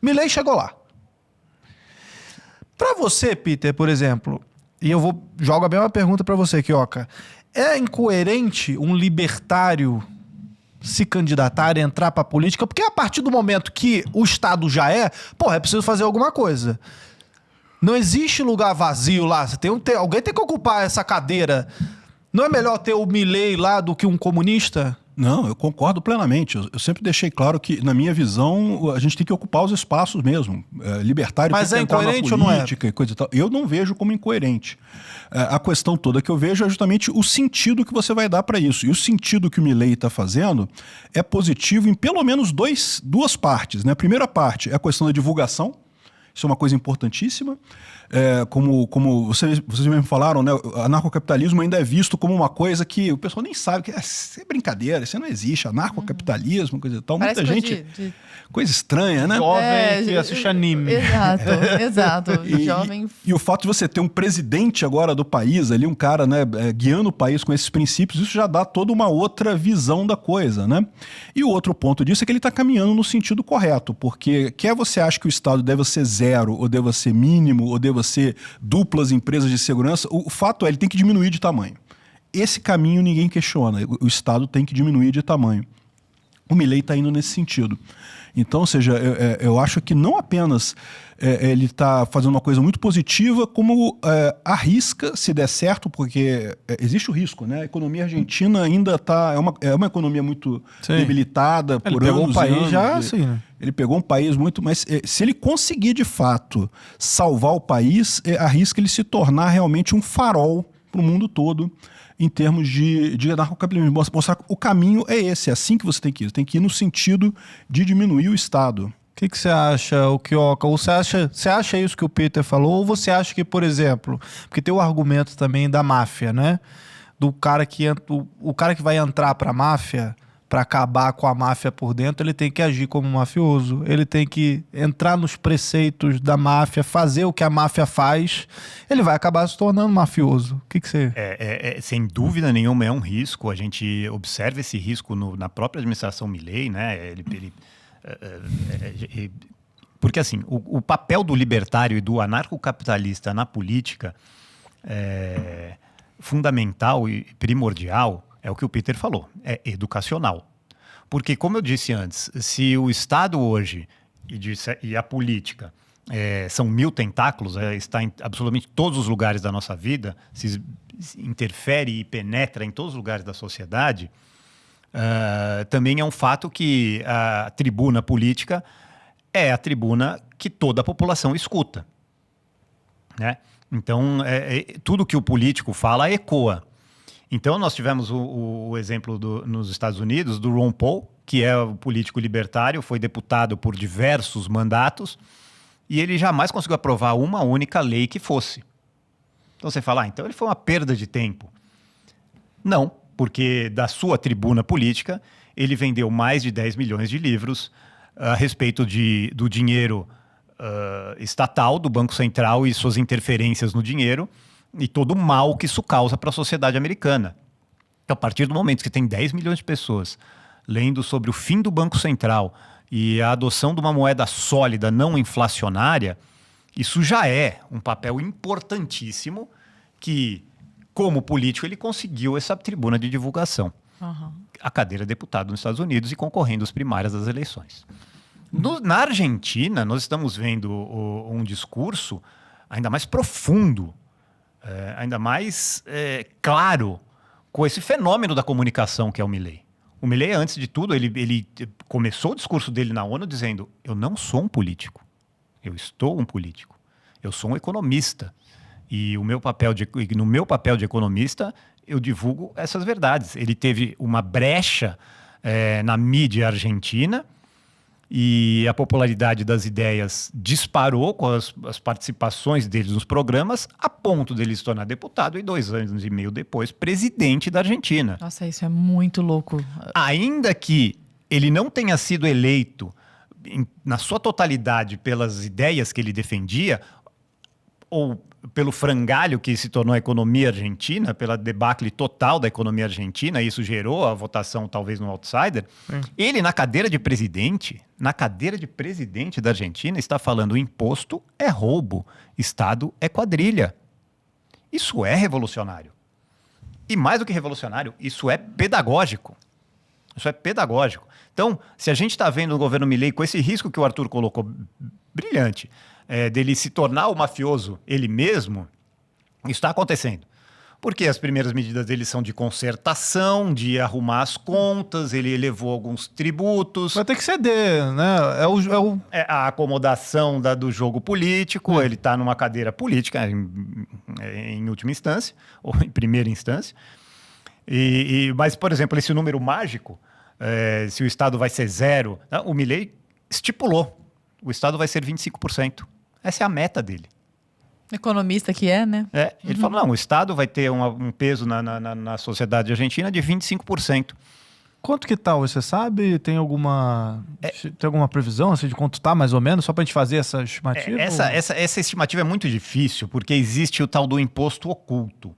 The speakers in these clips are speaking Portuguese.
Milei chegou lá. Pra você, Peter, por exemplo, e jogo a mesma pergunta pra você, Kioka. É incoerente um libertário se candidatar e entrar pra política? Porque a partir do momento que o Estado já é preciso fazer alguma coisa. Não existe lugar vazio lá. Alguém tem que ocupar essa cadeira. Não é melhor ter o Milei lá do que um comunista? Não, eu concordo plenamente. Eu sempre deixei claro que, na minha visão, a gente tem que ocupar os espaços mesmo. Libertário Mas tem que entrar na incoerente ou não é? política e coisa e tal. Eu não vejo como incoerente. A questão toda que eu vejo é justamente o sentido que você vai dar para isso. E o sentido que o Milei está fazendo é positivo em pelo menos duas partes, né? A primeira parte é a questão da divulgação. Isso é uma coisa importantíssima. Como vocês mesmo falaram, né, o anarcocapitalismo ainda é visto como uma coisa que o pessoal nem sabe, que é brincadeira, isso não existe, anarcocapitalismo, coisa e tal. Parece muita gente... Coisa estranha, né? Jovem que assiste anime. Exato. Jovem. E o fato de você ter um presidente agora do país, ali, um cara, né, guiando o país com esses princípios, isso já dá toda uma outra visão da coisa, né? E o outro ponto disso é que ele está caminhando no sentido correto, porque quer você acha que o Estado deva ser zero, ou deva ser mínimo, ou deva ser duplas empresas de segurança, o fato é ele tem que diminuir de tamanho. Esse caminho ninguém questiona, o Estado tem que diminuir de tamanho. O Milei está indo nesse sentido. Então, ou seja, eu acho que não apenas ele está fazendo uma coisa muito positiva, como arrisca, se der certo, porque existe o risco, né? A economia argentina ainda é uma economia muito debilitada por ele anos. Pegou o país já, sim, né? Ele pegou um país muito... Mas se ele conseguir, de fato, salvar o país, arrisca ele se tornar realmente um farol para o mundo todo, em termos de anarcocapitalismo. Mostrar que o caminho é esse, é assim que você tem que ir. Você tem que ir no sentido de diminuir o Estado. O que você acha, o Kioka? Ou você acha isso que o Peter falou? Ou você acha que, por exemplo, porque tem o argumento também da máfia, né? Do cara o cara que vai entrar pra máfia, para acabar com a máfia por dentro, ele tem que agir como um mafioso. Ele tem que entrar nos preceitos da máfia, fazer o que a máfia faz. Ele vai acabar se tornando mafioso. O que você... Sem dúvida nenhuma é um risco. A gente observa esse risco na própria administração Milei, né? Porque assim, o papel do libertário e do anarcocapitalista na política é fundamental e primordial. É o que o Peter falou, é educacional. Porque, como eu disse antes, se o Estado hoje e a política são 1000 tentáculos, está em absolutamente todos os lugares da nossa vida, se interfere e penetra em todos os lugares da sociedade, também é um fato que a tribuna política é a tribuna que toda a população escuta, né? Então, tudo que o político fala ecoa. Então, nós tivemos o exemplo nos Estados Unidos do Ron Paul, que é o político libertário, foi deputado por diversos mandatos, e ele jamais conseguiu aprovar uma única lei que fosse. Então, você fala, então ele foi uma perda de tempo. Não, porque da sua tribuna política, ele vendeu mais de 10 milhões de livros a respeito do dinheiro estatal, do Banco Central e suas interferências no dinheiro, e todo o mal que isso causa para a sociedade americana. Então, a partir do momento que tem 10 milhões de pessoas lendo sobre o fim do Banco Central e a adoção de uma moeda sólida, não inflacionária, isso já é um papel importantíssimo que, como político, ele conseguiu essa tribuna de divulgação. Uhum. A cadeira de deputado nos Estados Unidos e concorrendo às primárias das eleições. Na Argentina, nós estamos vendo um discurso ainda mais profundo, ainda mais claro, com esse fenômeno da comunicação que é o Milei. O Milei, antes de tudo, ele começou o discurso dele na ONU dizendo: eu não sou um político, eu estou um político, eu sou um economista. E no meu papel de economista, eu divulgo essas verdades. Ele teve uma brecha na mídia argentina, e a popularidade das ideias disparou com as participações deles nos programas, a ponto dele se tornar deputado e 2 anos e meio depois, presidente da Argentina. Nossa, isso é muito louco. Ainda que ele não tenha sido eleito na sua totalidade pelas ideias que ele defendia, ou pelo frangalho que se tornou a economia argentina, pela debacle total da economia argentina, isso gerou a votação talvez no outsider, ele na cadeira de presidente da Argentina está falando o imposto é roubo, Estado é quadrilha. Isso é revolucionário. E mais do que revolucionário, isso é pedagógico. Isso é pedagógico. Então, se a gente está vendo o governo Milei com esse risco que o Arthur colocou brilhante, dele se tornar o mafioso ele mesmo, isso está acontecendo. Porque as primeiras medidas dele são de concertação, de arrumar as contas, ele elevou alguns tributos. Vai ter que ceder, né? É a acomodação do jogo político, ele está numa cadeira política em última instância, ou em primeira instância. Mas, por exemplo, esse número mágico, se o Estado vai ser zero, o Milei estipulou, o Estado vai ser 25%. Essa é a meta dele. Economista que é, né? Ele falou, não, o Estado vai ter um peso na sociedade argentina de 25%. Quanto que tá? Você sabe? Tem alguma previsão assim, de quanto tá, mais ou menos? Só pra gente fazer essa estimativa? Essa estimativa é muito difícil, porque existe o tal do imposto oculto.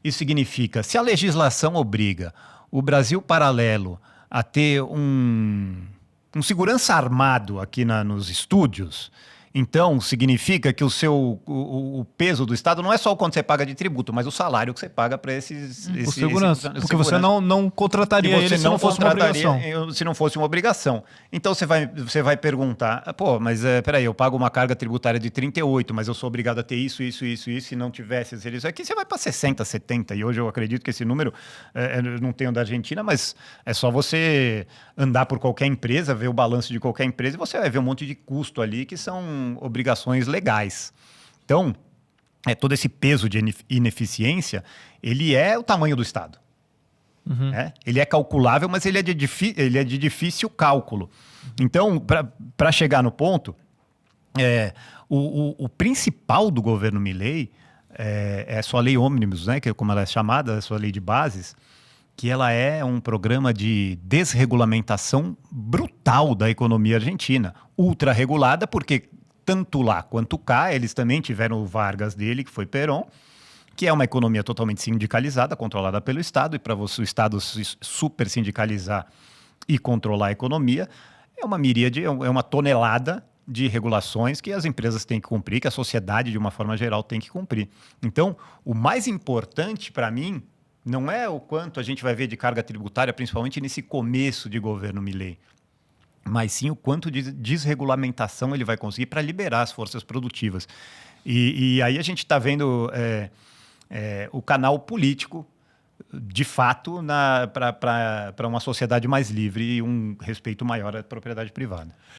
Isso significa, se a legislação obriga o Brasil paralelo a ter um segurança armado aqui nos estúdios, então significa que o peso do Estado não é só o quanto você paga de tributo, mas o salário que você paga para esses segurança. Porque você não contrataria ele se não fosse uma obrigação. Se não fosse uma obrigação. Então você vai perguntar, pô, mas peraí, eu pago uma carga tributária de 38, mas eu sou obrigado a ter isso, se não tivesse isso aqui, você vai para 60, 70, e hoje eu acredito que esse número, não tenho da Argentina, mas é só você andar por qualquer empresa, ver o balanço de qualquer empresa, e você vai ver um monte de custo ali que são obrigações legais. Então, todo esse peso de ineficiência, ele é o tamanho do Estado. Ele é calculável, mas ele é de difícil cálculo. Então, para chegar no ponto, o principal do governo Milei é a sua lei ônibus, né, que é como ela é chamada, a sua lei de bases, que ela é um programa de desregulamentação brutal da economia argentina. Ultra regulada, porque tanto lá quanto cá, eles também tiveram o Vargas dele, que foi Perón, que é uma economia totalmente sindicalizada, controlada pelo Estado, e para o Estado se super sindicalizar e controlar a economia, é uma miríade, é uma tonelada de regulações que as empresas têm que cumprir, que a sociedade, de uma forma geral, tem que cumprir. Então, o mais importante para mim não é o quanto a gente vai ver de carga tributária, principalmente nesse começo de governo Milei, mas sim o quanto de desregulamentação ele vai conseguir para liberar as forças produtivas. E aí a gente está vendo o canal político, de fato, para uma sociedade mais livre e um respeito maior à propriedade privada.